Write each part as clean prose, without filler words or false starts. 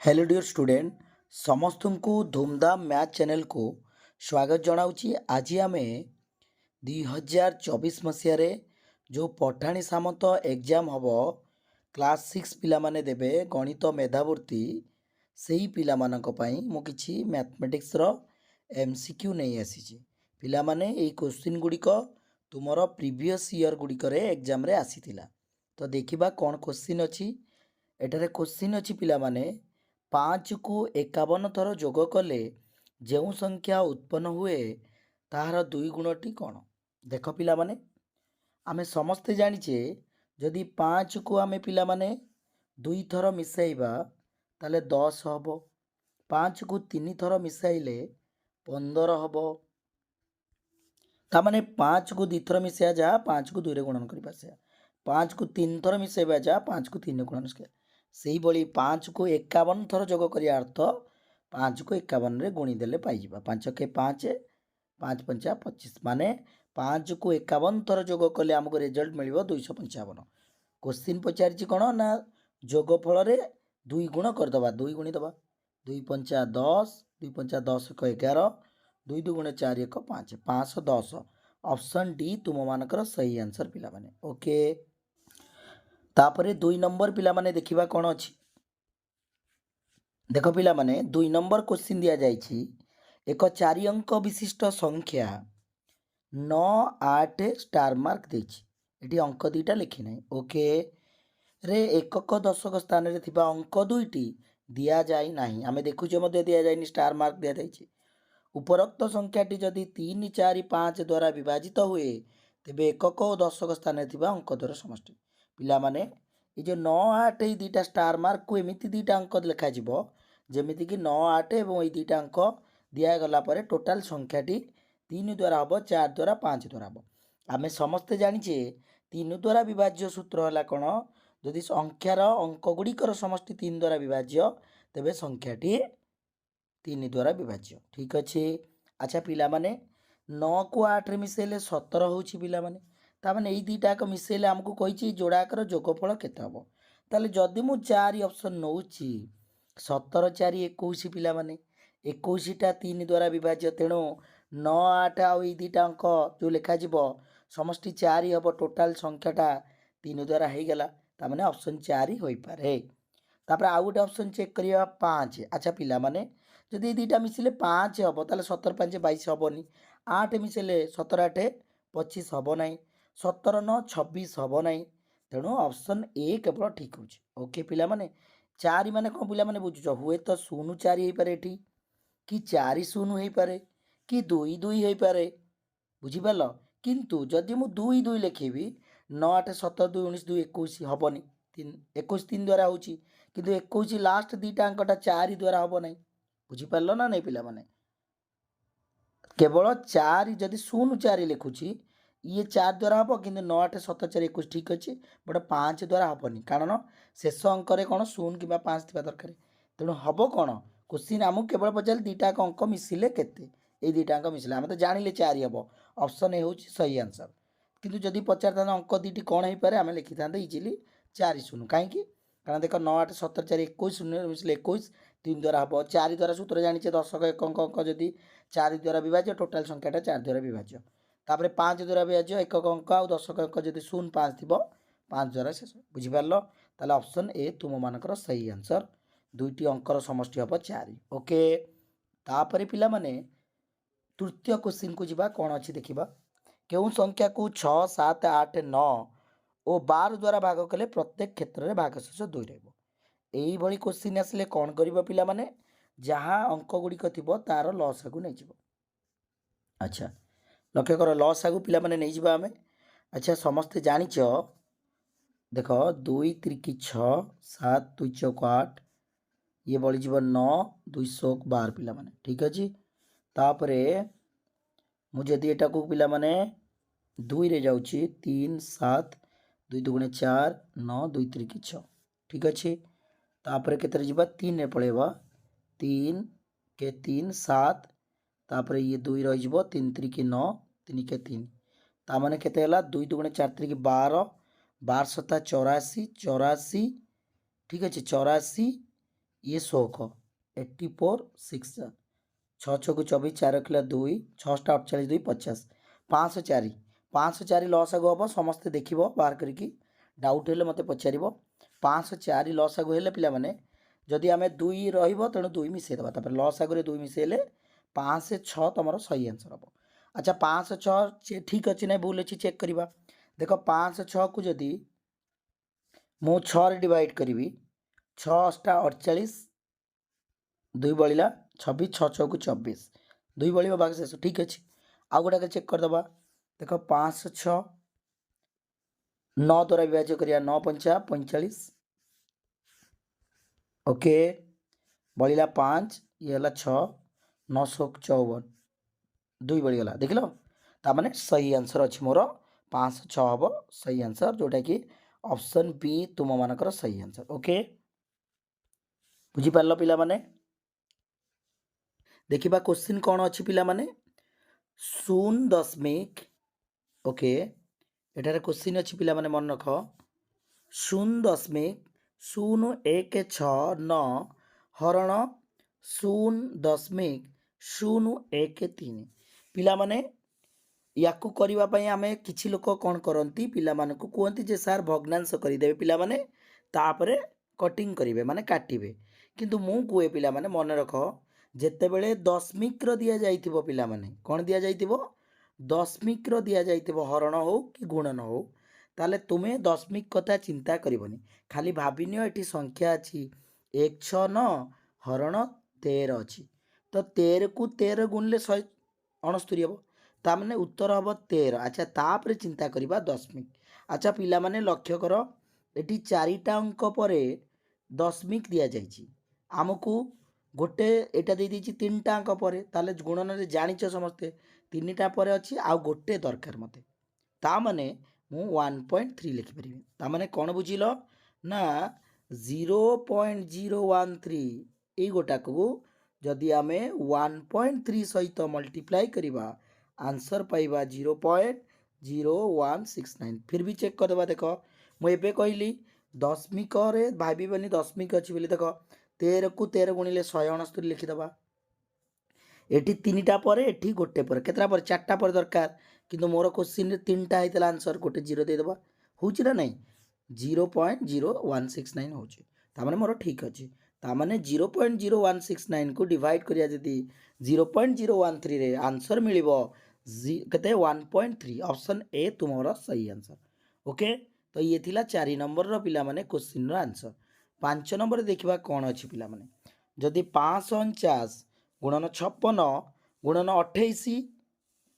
Hello dear student समस्त को धूमधाम मैथ चैनल को स्वागत जनाऊँगी। आज आम 2024 मसीह जो पठाणी सामंत एग्जाम हम क्लास 6 पिला माने देबे गणित मेधावृत्ति से ही पिला मानक पई मु किछि मैथमेटिक्स रो एमसीक्यू नहीं आसी पिला माने एई क्वेश्चन गुड़िक तुमर प्रीवियस ईयर गुड़िक एग्जाम रे आसीथिला। तो देखिबा कौन क्वेश्चन अच्छी एटारे क्वेश्चन अच्छी पिला माने 5 को 51 थर जोग कले जो संख्या उत्पन्न हुए ताहार दुई गुणटी कौन। देख पिला माने आमे समस्ते जानिचे जदि 5 को आमे पिला माने दुई थर मिसाइबा ताले 10 हबो। 5 को 3 थर मिसाइले 15 हबो। ता माने 5 को 2 थर मिसाया जा 5 को 2 रे गुणन करिबा से 5 को 3 थर मिसाइबा जा 5 को 3 रे गुणन से सेही बळी 5 को 51 थर जोग करिया अर्थ 5 को 51 रे गुणी देले पाई जिबा 5 के 5 5 पंचा 25 माने 5 को 51 थर जोग कले हमको रिजल्ट मिलिबो 255। क्वेश्चन पचारिछि कोन ना जोगफल रे 2 गुण कर दबा 2 गुणी दबा 2 पंचा 10 2 पंचा 10 को 11 2 2 गुणे 4 1 5 510 ऑप्शन डी तुम मानकर सही आंसर पिला माने। ओके तापरे 2 नंबर पिला माने देखिबा कोन अछि। देख पिला माने 2 नंबर क्वेश्चन दिया जाइछि एक 4 अंक विशिष्ट संख्या 9 8 स्टार मार्क देछि एटी अंक दुईटा लिखि नै। ओके रे एकक दशक स्थान रे थिबा अंक दुईटी दिया जाई नाही आमे देखु जे मध्ये दिया जाईनी स्टार मार्क दिया जाइछि। उपरोक्त संख्याटी जदि 3 4 5 द्वारा विभाजित हुए तेबे एकक और दशक स्थान रे थिबा अंक द्वारा समष्टि पिला माने ये जो 9 8 ये दुईटा स्टार मार्क को एमिति दुईटा अंक लिखा जिवो जेमिति कि 9 8 एवं ये दुईटा अंक दिया गला परे टोटाल संख्याटी 3 द्वारा हबो 4 द्वारा 5 द्वारा हबो। आमे समस्ते जानिछे 3 द्वारा विभाज्य सूत्र हला कोन जदि संख्यार अंक गुड़िकर समष्टि 3 द्वारा विभाज्य तेबे संख्याटी 3 द्वारा विभाज्य। ठीक अच्छे। अच्छा पिला माने 9 को 8 रे मिसेले 17 होछि पिला माने ता माने एई दुईटा को मिसेले हमकु कहिछि जोड़ाकर जोगफल केते हबो ताले जदि मु 4 ऑप्शन नउछि 17 4 21 पिला माने 21 टा 3 द्वारा विभाज्य तेणु 9 8 आ एई दुईटा अंक जो लिखा जिवो समष्टि 4 हबो टोटाल संख्याटा 3 द्वारा हे गेला ता माने ऑप्शन 4 होई पारे। तापर आ गोटे ऑप्शन चेक करिया 5। अच्छा पिला माने जदि दुईटा मिसिले 5 हम ताले 17 5 22 हेनी 8 मिसेले 17 8 25 हम ना 17 9 26 हम ना तेणु ऑप्शन ए केवल ठीक हो। ओके पिला माने 4 माने कौन पिला माने बुझुछ हुए तो 0 4 हो पारे एठी कि 4 0 हो पारे कि 2 2 हो पारे बुझिपाल किंतु जदि मु 2 2 लिखेबी 9 8 17 2 19 2 21 हेनी 21 3 द्वारा होची किंतु 21 लास्ट दुईटा अंकटा 4 द्वारा हम ना बुझिपार ना नहीं पिला माने केवल 4 जदि 0 4 लिखुची ये 4 द्वारा हम कि 9 8 7 4 21 ठीक अच्छे बट 5 द्वारा हेनी कारण शेष अंक कौन 0 कि 5 थी दरकार तेणु हम कौन क्वेश्चन आमको केवल पचार दुईटा अंक मिसिले केते ये दुईटा अंक मिसिले आम तो जानिले 4 हम ऑप्शन ए हूँ सही आंसर किंतु जदि पचार था अंक दुईटी कौन हो पारे आम लिखि था इजिली 4 0 कहीं कारण देख 9 8 17 4 21 0 मिसिले 21 3 द्वारा हम 4 द्वारा सूत्र जानिचे दशक एक अंक जदि 4 द्वारा विभाज्य टोटाल संख्याटा 4 द्वारा विभाज्य तापर 5 द्वारा विभाज्य एक अंक आ दशक अंक जदि 0 5 थी 5 द्वारा शेष बुझिपार ताले ऑप्शन ए तुम मानकर सही आंसर दुईटी अंकर समष्टि हम 4। ओके तापर पिला माने तृतीय क्वेश्चन को जीवा कौन अच्छी देखा केउ संख्या को 6 7 8 9 और 12 द्वारा भाग कले प्रत्येक क्षेत्र में भागशेष 2 रहिबो यही भली क्वेश्चन आसले कौन करिबो पिला माने जहाँ अंक गुड़िक थी तार लसागु नहीं जीवो। अच्छा लक्ष्य कर लसागु पिला माने नहीं जीवा आमे। अच्छा समस्ते जानिच देख 2 3 6 7 2 चौक 8 ये बड़ी जीव 9 2 शोक 12 पिला माने ठीक अच्छे तापरे मुझे एटा को पिला माने 2 रे जाउची 3 7 2 2 4 9 2 3 6 ठीक अच्छे तापर के जीवा 3 रे पड़ेबा 3 के 3 7 तापर ये 2 रही 3 3 के 9 3 के 3 ता माने केते हला 2 2 4 3 के 12 12 7 84 84 ठीक अच्छे 84 ये 100 84 6 छः छः को 24 4 रखला 2 6 48 2 50 504 504 लसागु हम समस्ते देख बाहर करी डाउट हेल्ले मत पचार 504 लसागु हेल्ले पिलाने जदि आम 2 रो तेणु 2 मिसेदेवा लसागु 2 मिसेले 506 तुम सही आंसर हम। अच्छा 506 ठीक अच्छे ना भूल अच्छी चेक करवा देख 506 को जदि मु 6 डिवाइड करी 6 8 48 2 बड़ा 26 6 6 को 24 2 बड़ा बाकी शेष ठीक अच्छे आउ गोटे चेक करदे देख 506 9 द्वारा विभाज्य करिया 9 पंचा 45 ओके बड़ा 5 ये 6 954 2 बढ़ीगला देख लो ताने सही आंसर अच्छी मोर 506 हम सही आंसर जोटा कि ऑप्शन बी तुम मानकर सही आंसर ओके बुझीपार पिला माने देखिबा क्वेश्चन कौन अच्छी पिला माने 0.0 ओके एटारे क्वेश्चन अच्छी पिला माने मन रख 0.016 हरण 0.013 पिला माने याकू करने आम किसी लोक कौन करती पिला मानकु कहती जे सार भग्नांश करदे पिला माने तापरे कटिंग करेंगे माने काटिबे किंतु मु कहे पिला माने मन रख जेतेबेले दशमिक दिया जाइथिबो पिला माने कौन दिया जाइथिबो दशमिक दिया जाइथिबो हरण हो कि गुणन हो ताले तुम्हें दशमिक कथा चिंता करबनी खाली भाविनियो एटी संख्या अच्छी 169 हरण 13 अच्छी तो 13 को 13 गुणले 169 हम तामने उत्तर हम 13 अच्छा तापर चिंता करवा दशमिक अच्छा पिला माने लक्ष्य कर एटी 4टा अंक पर दशमिक दि जाइए आमको गोटे यहाँ दे 3टा अंक पर ताले गुणन में जाच समस्ते 3टा पर अच्छी आउ गोटे दरकार मत ताने मु 1.3 लिखिपर ताने कौन बुझिल ना 0.013 ये गोटा को जदि आम 1.3 सहित मल्टीप्लाई करवा आंसर पाइबा 0.0169 फिर भी चेक करदे देख मुझे कहली दशमिक भावनी दशमिक अच्छी बोली देख 13 को 13 गुणिले 169 लिखिदबा एटी 3टा पर एटी गोटे पर केतटा पर 4टा पर दरकार किंतु मोर क्वेश्चन 3टा होता आंसर गोटे 0 देदेबा हूँ ना नहीं 0.0169 होने मोर ठीक अच्छे ताने 0.0169 को डिवाइड करिया जदि 0.013 रे आंसर मिलिबो केते 1.3 ऑप्शन ए तुमर सही आंसर ओके तो ये थिला 4 नंबर रो पिला माने क्वेश्चन रो आंसर 5 नंबर देखिबा कोन अछि पिला माने जदि 549 गुणन 56 गुणन 28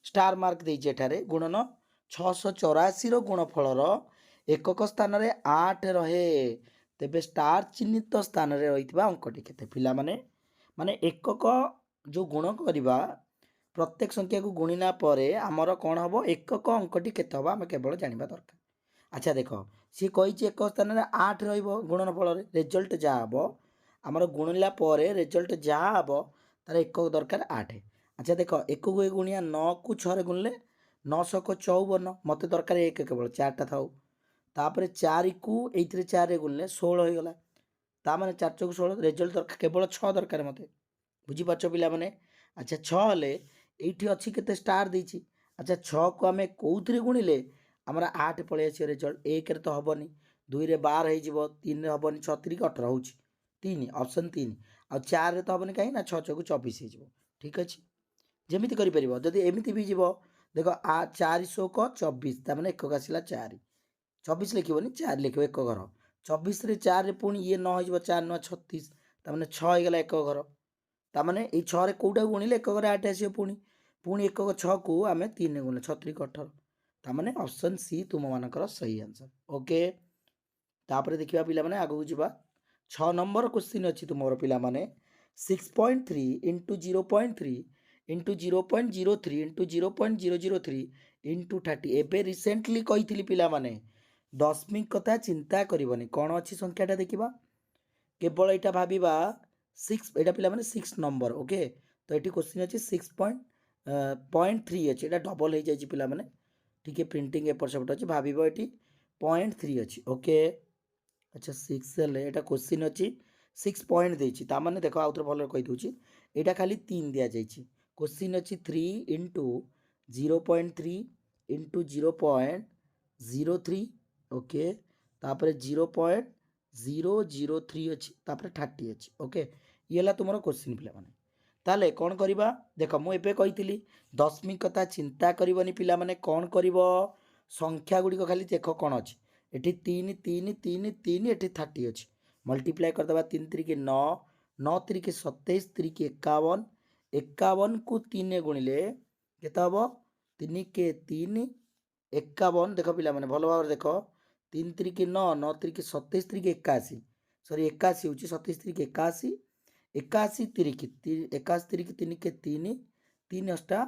स्टार मार्क देइछे एठारे गुणन 684 रो गुणफलर एकक स्थान रे 8 रहे तेबे स्टार चिन्हित स्थान रे रहितबा अंकटी केते पिला माने एकक जो गुण करबा प्रत्येक संख्या को गुणिना परे आमर कौन हम एकक अंकटी केते हम आम केवल जानवा दरकार अच्छा देख सी कही एक स्थान में 8 रुणन फल रेजल्ट जहाँ हम आमर गुणिला रेजल्ट जहाँ हम तार एक दरकार 8 अच्छा देख एक को गुणिया 9 को 6 गुणिले 954 मत दरकार एक केवल 4टा था तापर 4 को ये 4 गुणिले 16 हो गला ताने 4 चौक 16 रेजल्ट दरकार केवल 6 दरकार मत बुझीपार पिला माने अच्छा 6 हेले ये अच्छी के स्टार देती अच्छा 6 को आम कौन गुणिले आमर 8 पलि आस रेजल्ट 1 तो हेनी 2 रे 12 हो 3 हेनी 6 3 18 हो 3 ऑप्शन 3 आ 4 तो हेनी कहीं 6 6 को 24 हो ठीक अच्छे जमी कर जदि एमती भी जीव देख 400 को 24 ताने एक आसला 4 24 लिखनी 4 लिख एक घर 24 रे 4 पुणी ये 9 हो 4 9 36 ताने 6 होगा एक घर ताने ये 6 कौटा गुणिले एक घर 8 आस पुणी एक 6 को आम 3 गुणिले 6 3 18 ताने ऑप्शन सी तुम मानकर सही आंसर ओके तापर देखिबा पिला माने आगु जीवा 6 नंबर क्वेश्चन अच्छी तुम पिला माने 6.3 इंटू 0.3 इंटू 0.03 इंटू 0.003 इंटू 30 एबे रिसेंटली कही पिला माने दशमिक कथा चिंता करबनी कौन अच्छी संख्याटा देखा केवल यहाँ भाविबा 6 यहाँ पिला माने 6 नंबर ओके तो ये क्वेश्चन अच्छी 6.3 अच्छी यहाँ डबल हो जाए पिला माने ठीक है प्रिंटिंग एपट सेपट अच्छे भाव ये 0.3 अच्छी ओके अच्छा 6 हेल्ले यहाँ क्वेश्चन अच्छी 6 पॉइंट देछि ता माने देखो आउथर भलो कहि दोछि एटा खाली 3 दिया जाइछि क्वेश्चन अछि 3 इनटू 0.3 इनटू 0.03 ओके तापर 0.003 अछि तापर 30 अछि ओके ये ला तुमरो क्वेश्चन पिला माने ताले कोन करिबा देखो मु एबे कहितली दशमिक कथा चिंता करिवनी पिला माने कोन करिवो संख्या गुडी को खाली देखो कोन अछि एठी 3 3 3 3 एठी 30 अछि मल्टीप्लाई कर दबा 3 3 के 9 9 3 के 27 3 के 51 51 को 3 गुणिले केता हबो 3 के 3 51 देखो पिला माने भलो भाव देखो 3 3 के 9 9 3 के 27 3 के 81 सॉरी 81 होची 27 3 के 81 81 3 के 81 3 के 3 के 3 3 अष्टा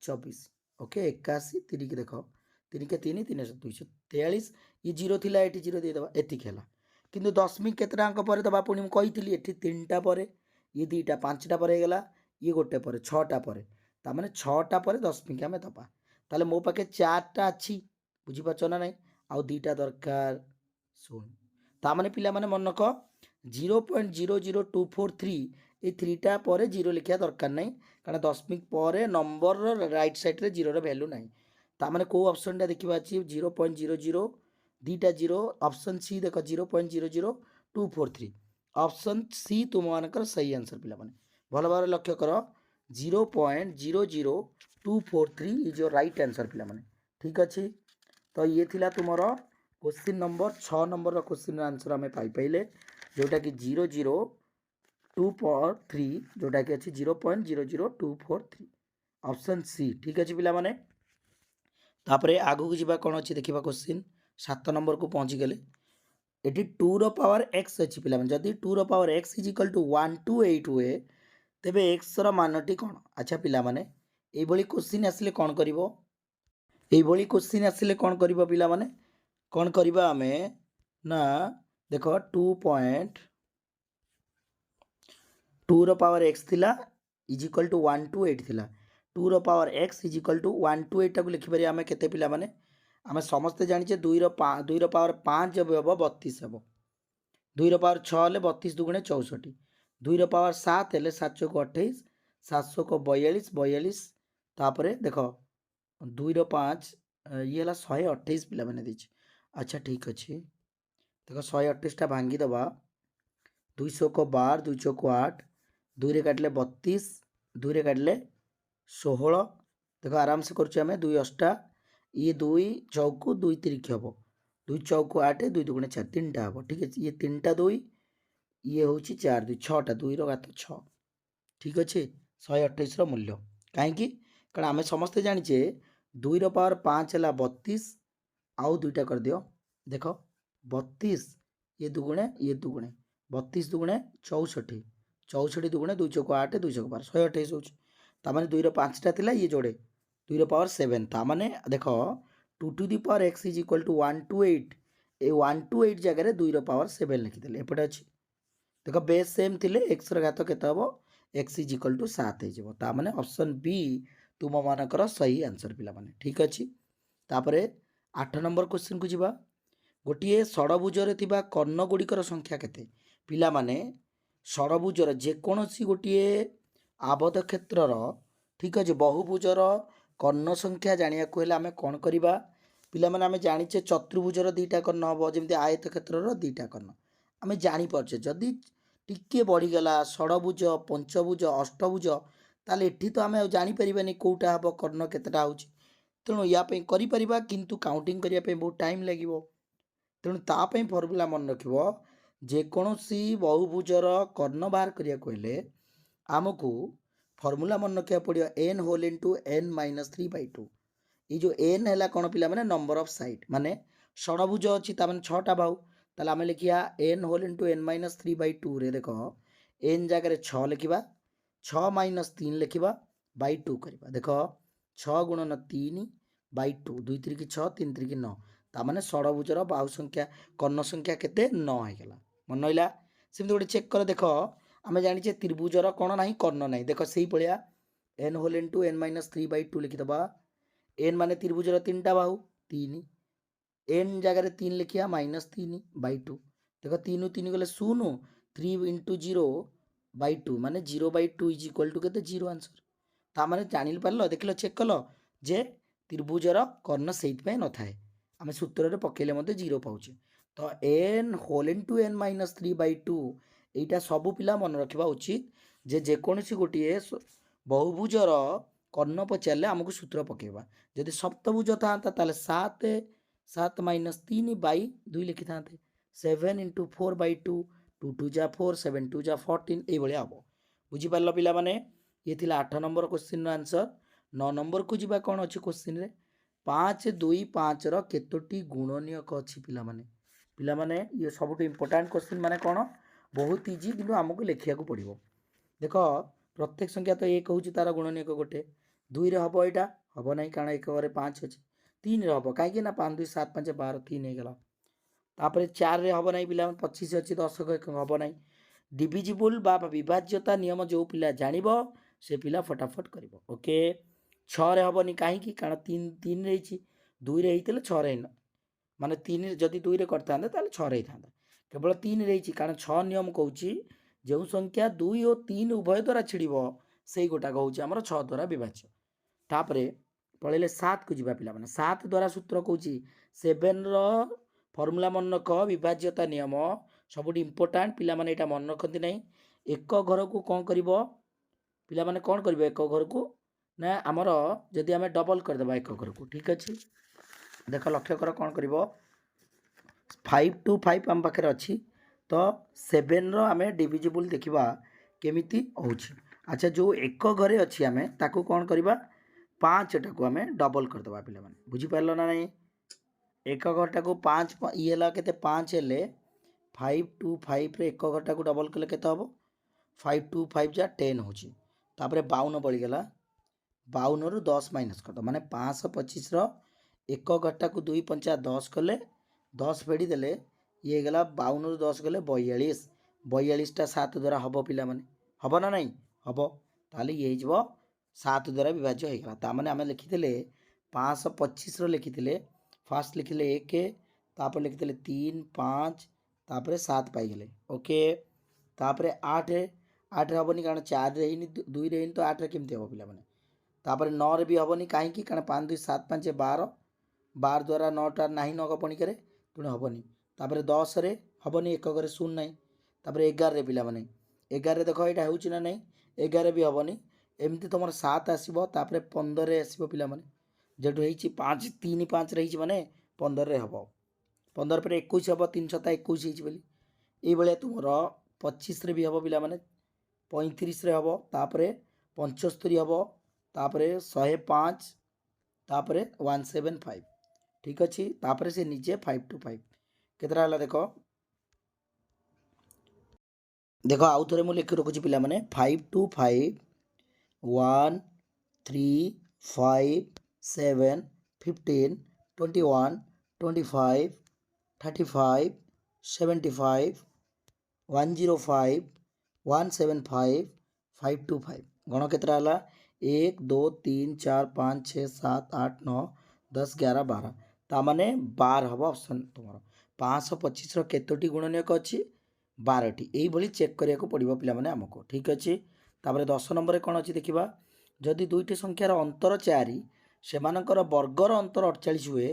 24 ओके 81 3 के देखो 3 के 3 3 243 ये 0 थिला एठी 0 दे दबा एति खेला किंतु दशमिक केतटा अंक पर दबा पुणी कही एठी 3टा पर ये 2टा 5टा पर गला ये गोटे पर 6टा पर ता माने 6टा पर दशमिक आमे दबा ताले मो पाके 4टा अछि बुझी पाछो ना नहीं आउ 2टा दरकार सुन ता माने पिला माने मन रख 0.00243 ए 3टा पर 0 लिखिया दरकार नहीं कारण दशमिक पर नंबर रो राइट साइड रे 0 रो वैल्यू नहीं ता माने को ऑप्शन टा देखिबा अछि 0.00 2टा 0 ऑप्शन सी देखो 0.00243 ऑप्शन सी तुम मानकर सही आंसर पिला माने भलो भाव लक्ष्य करो 0.00243 इज योर राइट आंसर पिला माने ठीक अछि तो ये थिला तुमरो क्वेश्चन नंबर 6 नंबर रो क्वेश्चन आंसर हमें पाई पहिले जोटा कि 0.00243 जोटा कि अछि 0.00243 ऑप्शन सी ठीक अछि पिला माने तापरे आगु को जिबा कोन अछि देखिबा क्वेश्चन 7 नंबर को पहुंची गले एटी 2 रो पावर x अछि पिला माने जदी 2 रो पावर x = 128 हुए तेबे x रो मानटी कोन अच्छा पिला माने एई भली क्वेश्चन आसले कोन करिवो एई भली क्वेश्चन आसले कोन करिवो पिला माने कोन करिबा हमें ना देखो 2 रो पावर x थिला = 128 थिला 2 रो पावर x = 128 टाको लिखि पारि हमें केते पिला माने आमे समस्त जानि छे 2 रो पावर 5 जब हबो 32 हबो 2 रो पावर 6 ले 32 दुगुणे 64 2 रो पावर 7 ले 7 को 28 700 को 42 42 तापरे देखो 2 रो 5 ये हला 128 पिला माने दिछ अच्छा ठीक अछि देखो 128 टा भांगी दबा 200 को 12 200 को 8 2 रे काटले 32 2 रे काटले 16 देखो आराम से करछु हमें 2 अष्टा ये 2 चौको 2 तिरिक हबो 2 चौको 8 2 दुगुणे 4 3टा हबो ठीक अछि ये 3टा 2 ये होछि 4 2 6टा 2 रो घात 6 ठीक अछि 128 रो मूल्य काहे कि कारण हमें समस्त जानि छे 2 रो पावर 5 हला 32 आउ 2टा कर दियो देखो 32 ये दुगुणे 32 दुगुणे 64 64 दुगुणे 2 चौको 8 2 चौको 12 128 होछि ता माने 2 रो 5टा थिला ये जोड़े 2 रो पावर 7 ता माने देखो 2 टू दी पावर x = 128 ए 128 जगह रे 2 रो पावर 7 लिखि देले एपटे अछि देखो बेस सेम थिले x रो घात केते हबो x = 7 हे जेबो ता माने ऑप्शन बी तुम मानकर सही आंसर पिला माने ठीक अछि तापरे 8 नंबर क्वेश्चन को जिबा गोटिए षडभुज रे थिबा कर्ण गुडिकर संख्या केते पिला माने षडभुजर जे कोनोसी गोटिए आबद्ध क्षेत्रर ठीक अछि बहुभुजर कर्ण संख्या जानिया को हेला हमें कोन करिबा पिला माने हमें जानिचे चतुर्भुजर दुईटा कर्ण हबो जेमति आयत क्षेत्रर दुईटा कर्ण हमें जानि परछे जदी टिके बढ़ी गला षडभुज पंचभुज अष्टभुज ताले एठी तो हमें जानि परिबानी कोउटा हबो कर्ण केतेटा होछि तेणु या पे करि परिबा किंतु काउंटिंग करिया पे बहुत टाइम लागिवो तेणु ता पे फॉर्मूला मन रखिवो जे कोनोसी बहुभुजर कर्ण बाहर करिया कहले आमको फॉर्मूला मन रखिया पड़ियो n होल इनटू n - 3/2 ये जो n हैला कोन पिला माने नंबर ऑफ साइड माने षडभुज अछि ता माने 6टा बाहु ताले हमें लिखिया n होल इनटू n - 3/2 रे देखो n जगह रे 6 लिखिबा 6 - 3 लिखिबा बाय 2 करबा देखो 6 गुणन 3 बाय 2 2 3 की 6 3 3 की 9 ता माने षडभुजर बाहु संख्या कर्ण संख्या केते 9 हे गेला मन होइला सिमते गोटे चेक कर देखो आमे जानि छे त्रिभुजर कोन नाही कर्ण नाही देखो सेही पळिया n होल इनटू n - 3/2 लिखि दबा n माने त्रिभुजर 3टा बाहु 3 n जगह रे 3 लिखिया -3/2 देखो 3 3 गले 0 3 इंटू 0/2 माने 0/2 इज इक्वल टू केते 0 आंसर ता माने जानि पारलो देखलो चेक कलो जे त्रिभुजर कर्ण सेइतपय न थाए आमे सूत्र रे पकेले मते 0 पाउचे तो n whole into n minus 3/2 एटा सब पिला मन रखिबा उचित जे जेकोनसी गोटिए बहुभुजर कर्ण पचारे आमको सूत्र पकेबा जदि सप्तभुज था ताले 7 माइनस 3/2 लिखि थाते 7 इंटू 4/2 2 2 जा 4 7 2 जा 14 ये भाया हम बुझीपार पिला माने ये थिला 8 नंबर क्वेश्चन आंसर 9 नंबर को जीवा कौन अच्छी क्वेश्चन रे 5 2 5 रो केतोटी गुणनीयक अच्छी पिला माने ये सब इंपोर्टेंट क्वेश्चन माने कौन बहुत इजी किंतु आमको लिखिया को पड़ो देख प्रत्येक संख्या तो 1 हूँ तार गुणनीयक गोटे 2 रे हम यहाँ हम ना कारण 1 घरे 5 अच्छे 3 रे हम कहीं 5 2 7 5 12 3 हो गला तापर 4 रे हम ना पिला 25 अच्छी 10 हम ना डिविजिबल बा विभाज्यता नियम जो पिला जानिबो से पिला फटाफट करिवो ओके 6 रे हबनी काहे कारण 3 3 रही 2 रे हेतले 6 रे माने 3 जदि 2 रे करतांदे ताले 6 रे थांदा केवल 3 रही कारण 6 नियम कहूची जो संख्या 2 और 3 उभय द्वारा छिड़िबो सेई गोटा कहूची हमर 6 द्वारा विभाज्य तापरे पळेले 7 को जीवा पिला माने 7 द्वारा सूत्र कहूची 7 रो फॉर्मूला मन रख विभाज्यता नियम सबुठ इंपोर्टाट पिला माने एटा मन रखती नहीं एक घर को कौन कर पिला माने कौन कर एक घर को ना आमर जदि आम डबल करदे एक घर को ठीक अच्छे देख लक्ष्य कर कौन कर 5 2 5 आम पाखे अच्छी तो 7 रो आम डिविजिबल देखा केमिति होची अच्छा जो एक घरे अच्छी आम ताकू कौन करवा 5 टाक आम डबल करदे पिला माने बुझीपार ना नहीं एक घरटा को 5 ये के 5 हेले 5 2 5 रे एक घरटा को डबल कले केते हम 5 2 5 जा 10 होची तापरे 52 बळीगला 52 रु 10 माइनस कर माने 525 रो एक घरटा को 2 5 10 कले 10 फेड़ी देले ये गला 52 रु 10 गले 42 42 टा 7 द्वारा हबो पिला माने हबो ना नहीं हबो ताले ये जबो 7 द्वारा विभाज्य हो गला ता माने हमें लिखिथिले 525 रो लिखिथिले फास्ट लिखिले 1 तापर लिखिथिले 3 5 तापर 7 पाइगले ओके तापर 8 8 हबनी कारण 4 रे हिनी 2 रे हिनी तो 8 रे केमती हबो पिला माने तापर 9 रे भी हबनी काहे कारण 5 2 7 5 12 12 द्वारा 9 टा नाही 9 पणी करे तुण हबनी तापर 10 रे हबनी एक करे 0 नाही तापर 11 रे पिला माने 11 रे देखो एटा होउची ना नहीं 11 भी हबनी एमती तुम 7 आसीबो तापर 15 रे आसीबो पिला माने जेटू होइची 5 3 5 रही माने 15 रे हबो 15 पर 21 हबो 3 7 21 होइची बोली ए बळे तुमर 25 रे भी हबो पिला माने 35 रे हबो तापर 75 हबो तापर 105 तापर 175 ठीक अच्छी तापर से निजे 5 2 5 केतरा हला देखो देखो आउ थरे मु लिखि रखुची पिला माने 5 2 5 1 3 5 7 15 21 25 35 75 105 175 525 गण केतरा हला 1 2 3 4 5 6 7 8 9 10 11 12 तामाने 12 हम ऑप्शन तुम 525 केतोटी गुणनीयक अच्छी 12टी यही चेक करिया पड़ो पिला माने आमको ठीक अच्छे तापर 10 नंबर कौन अच्छी देखा जदि दुईटी संख्यार अंतर 4 सेमानकर वर्गर अंतर 48 हुए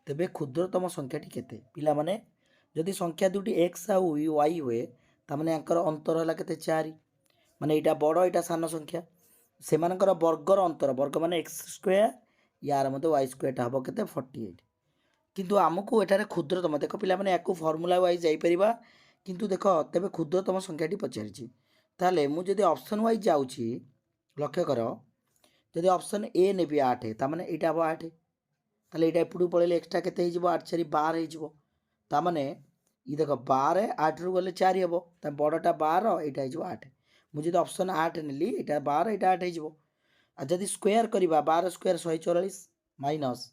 तेबे क्षुद्रतम संख्याटी केते पिला माने जदि संख्या दुटी एक्स आ वाई हुए तामाने यांकर अंतर है केते 4 माने एटा बड़ एटा सान संख्या सेमानकर वर्गर अंतर वर्ग माने एक्स स्क्वायर यार मते वाई स्क्वायर टा हबो केते 48 किंतु आमको एटारे क्षुद्रतम देख पिला माने याकू फॉर्मूला वाइज जाई परिबा किंतु देख तेबे क्षुद्रतम संख्याटी पचारिछि ताले मु जदि ऑप्शन वाइज जाउछि लक्ष्य कर जदि ऑप्शन ए नेबी 8 ता माने एटा हबो 8 ताले एटा एपुडू पळेले एक्स्ट्रा केते हिजबो 8 4 12 हिजबो ता माने ई देख 12 8 रु गले 4 हबो ता बड़टा 12 एटा हिजबो 8 मु जदि ऑप्शन 8 नेली एटा 12 एटा 8 हिजबो आ जदि स्क्वायर करिबा 12 स्क्वायर 144 माइनस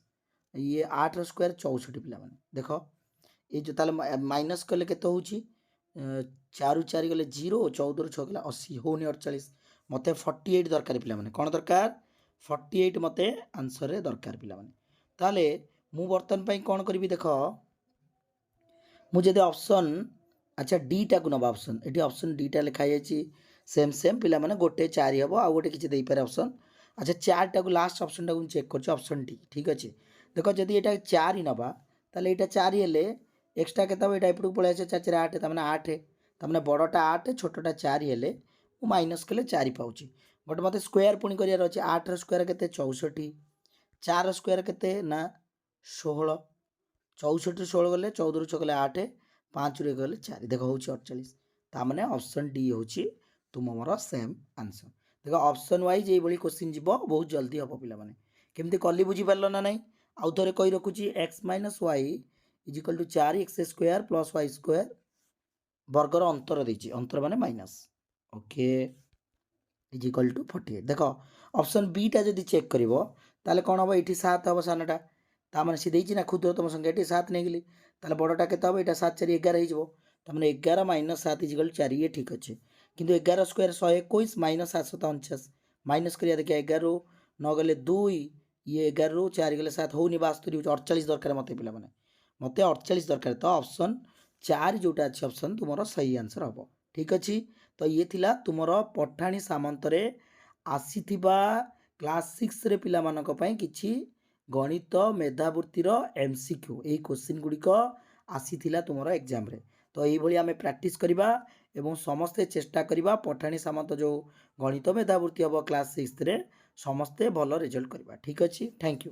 ये 8 रो स्क्वायर 64 पिला माने देखो ये जो ताले माइनस कले केते होउची 4 4 गले 0 14 रु 6 गले 80 होनी 48 मते 48 दरकार पिला माने कोन दरकार 48 मते आंसर रे दरकार पिला माने ताले मु बर्तन पई कोन करबी देखो मु जदि ऑप्शन अच्छा डीटा को नवा ऑप्शन ये ऑप्शन डीटा लिखाई सेम सेम पिला माने गोटे 4 हम आउ गोटे किसी दे पारे ऑप्शन अच्छा 4टा को लास्ट ऑप्शन टा को चेक कर ऑप्शन डी ठीक अच्छे देख जदि ये 4 ही नवा ताले ये 4 हेले एक्सट्रा केता ये एपटू पळै आसे 4 4 8 तामाने 8 तामाने बड़टा 8 छोटटा 4 हेले मु माइनस कले 4 पाउची बट मते स्क्वायर पुणी करियार अछि 8 रो स्क्वायर केते 64 4 रो स्क्वायर केते ना 16 64 16 गले 14 रो 6 गले 8 5 रे गले 4 देख होची 48 तामाने ऑप्शन डी होची तुम मोर सेम आंसर देख ऑप्शन वाइज ये बड़ी क्वेश्चन जीवो बहुत जल्दी हम पिला माने केमती कली बुझी पारलो ना नहीं आउ थरे कहि रखुची x - y = 4x square + y square वर्गर अंतर देछि अंतर माने माइनस ओके = 48 देख ऑप्शन बी टा जदी चेक करिवो ताले कोन हो एठी 7 हो सानाटा ता माने सी देछि ना क्षुद्रतम संख्या एठी 7 नै गेली ताले बड़टा केते हो एटा 7 4 11 हिजबो ता माने 11 - 7 = 4 ये ठीक अछि किंतु 11 स्क्वायर 121 - 749 माइनस करिया देखिया 11 रो 9 गले 2 ये 11 रो 4 गले 7 होनी 72 48 दरकार मते पिला माने मते 48 दरकार तो ऑप्शन 4 जोटा अछि ऑप्शन तुमरो सही आंसर हबो ठीक अछि तो ये थिला तुमरो पठाणी सामंतरे आसीथिबा क्लास 6 रे पिला मानक पई किछि गणित मेधावृत्तिर एमसीक्यू एई क्वेश्चन गुडी को आसीथिला तुमरो एग्जाम रे तो एई भली आमे प्रैक्टिस करिबा एवं समस्ते चेष्टा करिबा पठाणी सामंत जो गणित मेधावृत्ति हबो क्लास 6 रे समस्ते भलो रिजल्ट करिबा ठीक अछि थैंक यू।